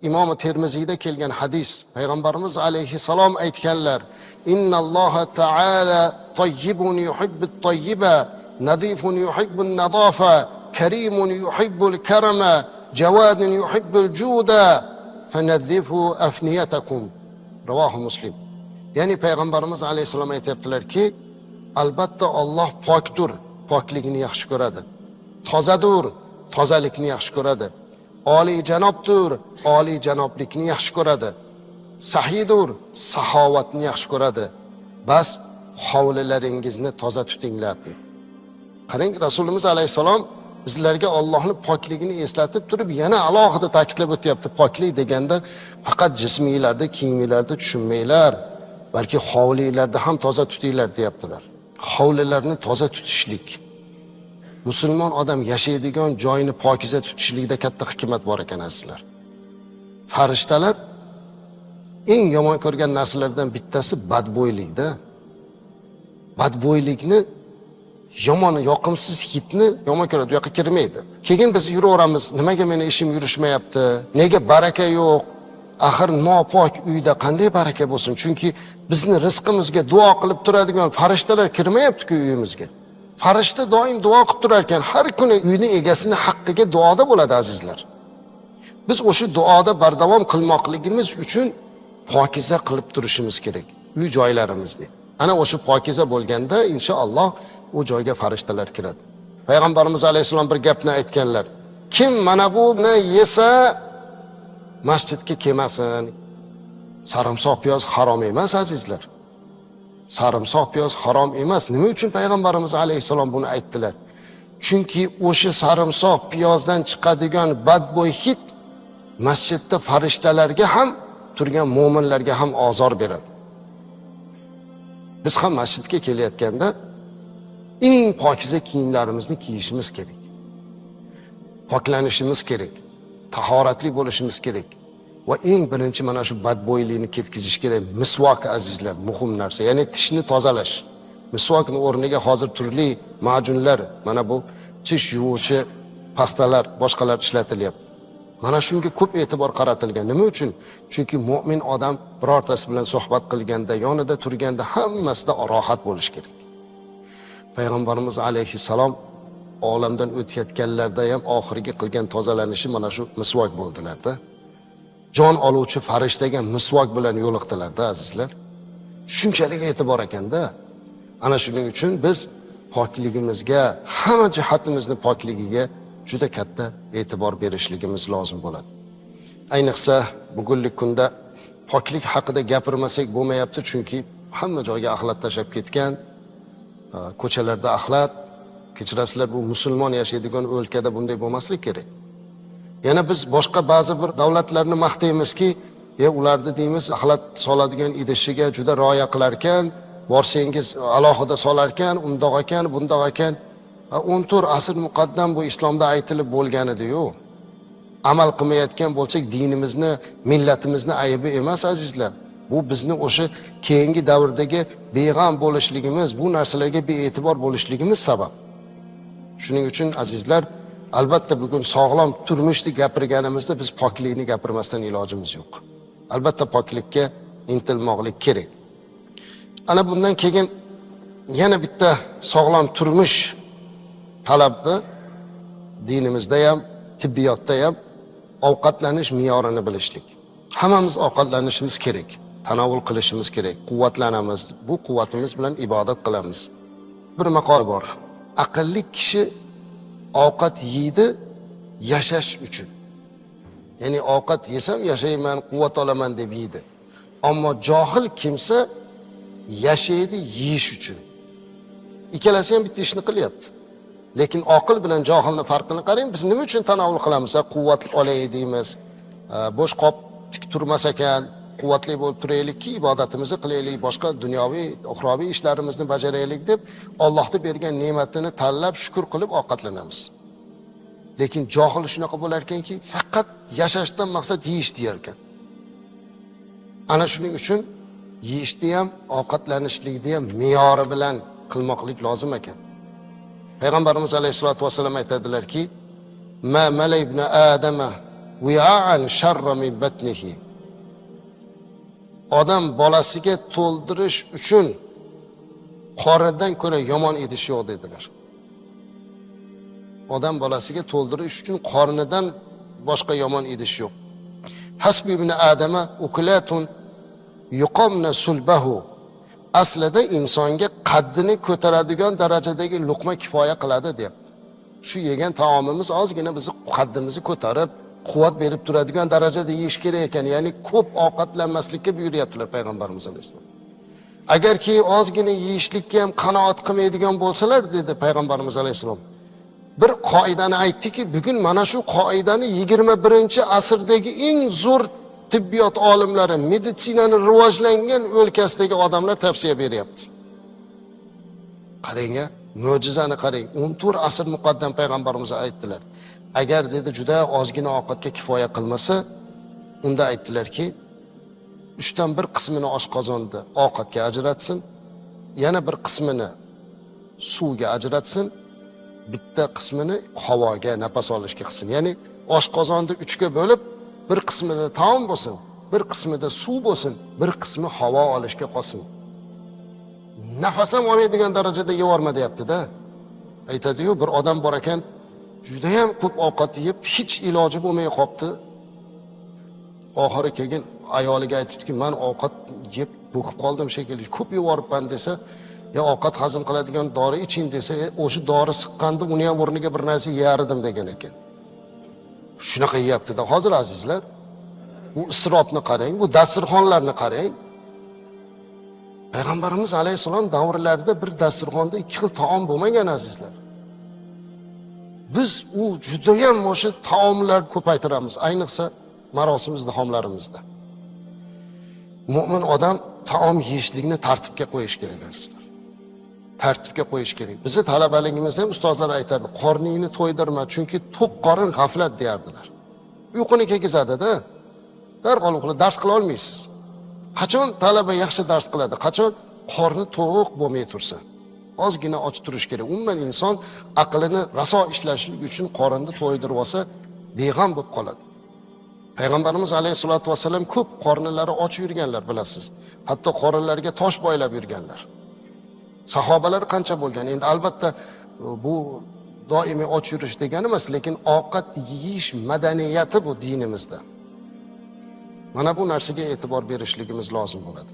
imom Termiziyda kelgan hadis, payg'ambarimiz alayhissalom aytganlar: innalloha taala tayyibun yuhibbut tayyiba, nadifun yuhibbun nadafa, karimun yuhibbul karama, jawadun yuhibbul juda, fanadhifu afniyatakum. Ravohi Muslim. Ya'ni payg'ambarimiz alayhissalom aytibdilar-ki, albatta Alloh pokdir, pokligini yaxshi ko'radi. Tozadir, tozalikni yaxshi ko'radi. Oliy janobdir, oliy janoblikni yaxshi ko'radi. Sahidur, saxovatni yaxshi ko'radi. Bas hovlilaringizni toza tutinglar. Qarang, Rasulimiz alayhisalom bizlarga Allohning pokligini eslatib turib, yana alohida ta'kidlab o'tyapti. Poklik deganda faqat jismiylarda, kiyimlarda tushunmanglar, balki hovlilarda ham toza tutinglar deyaptilar. Hovlilarni toza tutishlik, musulmon odam yashaydigan joyini pokiza tutishlikda katta hikmat bor ekan azizlar. Farishtalar eng yomon ko'rgan narsalardan bittasi badbo'ylikda. Badbo'ylikni, yomon, yoqimsiz hidni yomon ko'radi, u yoqqa kirmaydi. Keyin biz yuraveramiz, nimaga meni ishim yurishmayapti? Nega baraka yo'q? Axir nopok uyda qanday baraka bo'lsin? Chunki bizni rizqimizga duo qilib turadigan farishtalar kirmayapti-ku uyimizga. Farishta doim duo qilib turar ekan, har kuni uyning egasini haqqiga duoda bo'ladi azizlar. Biz o'sha duoda bardavom qilmoqligimiz uchun pokiza qilib turishimiz kerak uy joylarimizni. Ana o'sha pokiza bo'lganda inshaalloh u joyga farishtalar kiradi. Payg'ambarimiz alayhisalom bir gapni aytganlar: kim mana buni yesa masjidga kelmasin. Sarimsoq piyoz harom emas azizlar. Sarimsoq piyoz harom emas. Nima uchun payg'ambarimiz alayhisalom buni aytdilar? Chunki o'sha sarimsoq piyozdan chiqadigan badbo'y hid masjidda farishtalarga ham, turgan mo'minlarga ham ozor beradi. Biz ham masjidga kelayotganda eng pokiza kiyimlarimizni kiyishimiz kerak. Poklanishimiz kerak. Tahoratli bo'lishimiz kerak. Va eng birinchi mana shu badbo'ylikni ketkizish kerak. Misvok azizlar, muhim narsa. Ya'ni tishni tozalash. Misvokning o'rniga hozir turli majunlar, mana bu tish yuvuvchi pastalar, boshqalar ishlatilyapti. Mana shunga ko'p e'tibor qaratilgan. Nima uchun? Chunki mu'min odam birortasi bilan suhbat qilganda, yonida turganda hammasida rohat bo'lish kerak. Payg'ambarimiz alayhissalom olamdan o'tayotganlarda ham oxirgi qilgan tozalanishi mana shu misvok bo'ldilarda. Jon oluvchi farishtaga misvok bilan yo'liqdilarda azizlar. Shunchalik e'tibor ekanda. Ana shuning uchun biz pokligimizga, hamma jihatimizni pokligiga juda katta e'tibor berishligimiz lozim bo'ladi. Ayniqsa bugungi kunda poklik haqida gapirmasak bo'lmayapti, chunki hamma joyga axlat tashab ketgan. Ko'chalarda axlat. Kechirasizlar, bu musulmon yashaydigan o'lkada bunday bo'lmaslik kerak. Yana biz boshqa ba'zi bir davlatlarni maqtaymizki, ularni deymiz, axlat soladigan idishiga juda rioya qilar ekan, borsangiz alohida solar ekan, undoq ekan, bundoq ekan. 14 asr muqaddam bu islomda aytilib bo'lgan edi-yu. Amal qilmayotgan bo'lsak, dinimizni, millatimizni aybi emas azizlar. Bu bizni o'sha keyingi davrdagi beg'am bo'lishligimiz, bu narsalarga bee'tibor bo'lishligimiz sabab. Shuning uchun azizlar, albatta bugun sog'lom turmushni gapirganimizda biz poklikni gapirmasdan ilojimiz yo'q. Albatta poklikka intilmoqlik kerak. Ana bundan keyin yana bitta sog'lom turmush talabi dinimizda ham, tibbiyotda ham ovqatlanish me'yorini bilishlik. Hammamiz ovqatlanishimiz kerak, tanovul qilishimiz kerak, quvvatlanamiz. Bu quvvatimiz bilan ibodat qilamiz. Bir maqol bor. Aqlli kishi ovqat yeydi yashash uchun. Ya'ni ovqat yesam yashayman, quvvat olaman deb yeydi. Ammo johil kimsa yashaydi yeyish uchun. Ikkalasi ham bitta ishni qilyapti. Lekin aql bilan johilning farqini qarang. Biz nima uchun tanovul qilamiz? Quvvat olay deymiz. Bo'sh qop tik turmas ekan, quvvatli bo'lib turaylikki, ibodatimizni qilaylik, boshqa dunyoviy, uxroviy ishlarimizni bajaraylik deb Allohning bergan ne'matini tanlab shukr qilib ovqatlanamiz. Lekin johil shunaqa bo'lar ekanki, faqat yashashdan maqsad yeyish deyar ekan. Ana shuning uchun yeyishni ham, ovqatlanishlikni ham me'yori bilan qilmoqlik lozim ekan. Payg'ambarimiz alayhisolatu vasallam aytadilar-ki: "Ma mala ibn Adama wi'an sharra min batnihi. Odam bolasiga to'ldirish uchun qornidan ko'ra yomon idish yo'q dedilar. Odam bolasiga to'ldirish uchun qornidan boshqa yomon idish yo'q. Hasbi ibn adama ukulatun yuqamna sulbahu. Aslida insonga qaddini ko'taradigan darajadagi luqma kifoya qiladi deyapti. Shu yegan taomimiz ozgina bizni qaddimizni ko'tarib, quvvat berib turadigan darajada yeyish kerak ekan. Ya'ni ko'p ovqatlanmaslikka buyuryaptilar payg'ambarimiz alayhisalom. Agarki ozgina yeyishlikka ham qanoat qilmaydigan bo'lsalar dedi payg'ambarimiz alayhisalom. Bir qoidani aytdiki, bugun mana shu qoidani 21-asrdagi eng zo'r tibbiyot olimlari, meditsinani rivojlangan o'lkasidagi odamlar tavsiya beryapti. Qarang, mo'jizani qarang. 14 asr muqaddam payg'ambarimiz aytdilar. Agar dedi juda ozgina ovqatga kifoya qilmasa, unda aytdilarki, 3dan 1 qismini oshqozonda ovqatga ajratsin, yana bir qismini suvga ajratsin, bitta qismini havoga, nafas olishga qilsin. Ya'ni oshqozonni 3ga bo'lib, bir qismida taom bo'lsin, bir qismida suv bo'lsin, bir qismi havo olishga qolsin. Nafas ham olmaydigan darajada yevorma deyapti-da. Aytadi-yu, bir odam bor ekan, juda ham ko'p ovqat yeb, hech iloji bo'lmay qopti. Oxiri kelgan ayoliga aytibdiki, men ovqat yeb bo'kib qoldim shekilli, ko'p yevoribman desa, ya ovqat hazm qiladigan dori iching desa, o'sha dori siqqanda uni ham o'rniga bir narsa yeyardim degan ekan. Shunaqa yeyapti-da hozir azizlar. Bu isrofni qarang, bu dasturxonlarni qarang. Payg'ambarimiz alayhisalom davrlarida bir dasturxonda 2 xil taom bo'lmagan azizlar. Biz u juda ham o'sha taomlarni ko'paytiramiz, ayniqsa marosim izdihomlarimizda. Mo'min odam taom yeyishlikni tartibga qo'yish kerak azizlar. Tartibga qo'yish kerak. Bizni talabaligimizda ham ustozlar aytardi, qorningni to'ydirma, chunki to'q qorin g'aflat derdilar. Uyquni kelgizadi-da. Darhol uxlab dars qila olmaysiz. Qachon talaba yaxshi dars qiladi? Qachon qorni to'q bo'lmay tursa. Ozgina och turish kerak. Umuman inson aqlini raso ishlashlik uchun qorinni to'ydirib olsa, beg'am bo'lib qoladi. Payg'ambarimiz alayhisolatu vasallam ko'p qornilari och yurganlar bilasiz. Hatto qorinlariga tosh boylab yurganlar. Sahobalar qancha bo'lgan? Endi albatta bu doimiy och yurish degani emas, lekin ovqat yeyish madaniyati bu dinimizda. Mana bu narsaga e'tibor berishligimiz lozim bo'ladi.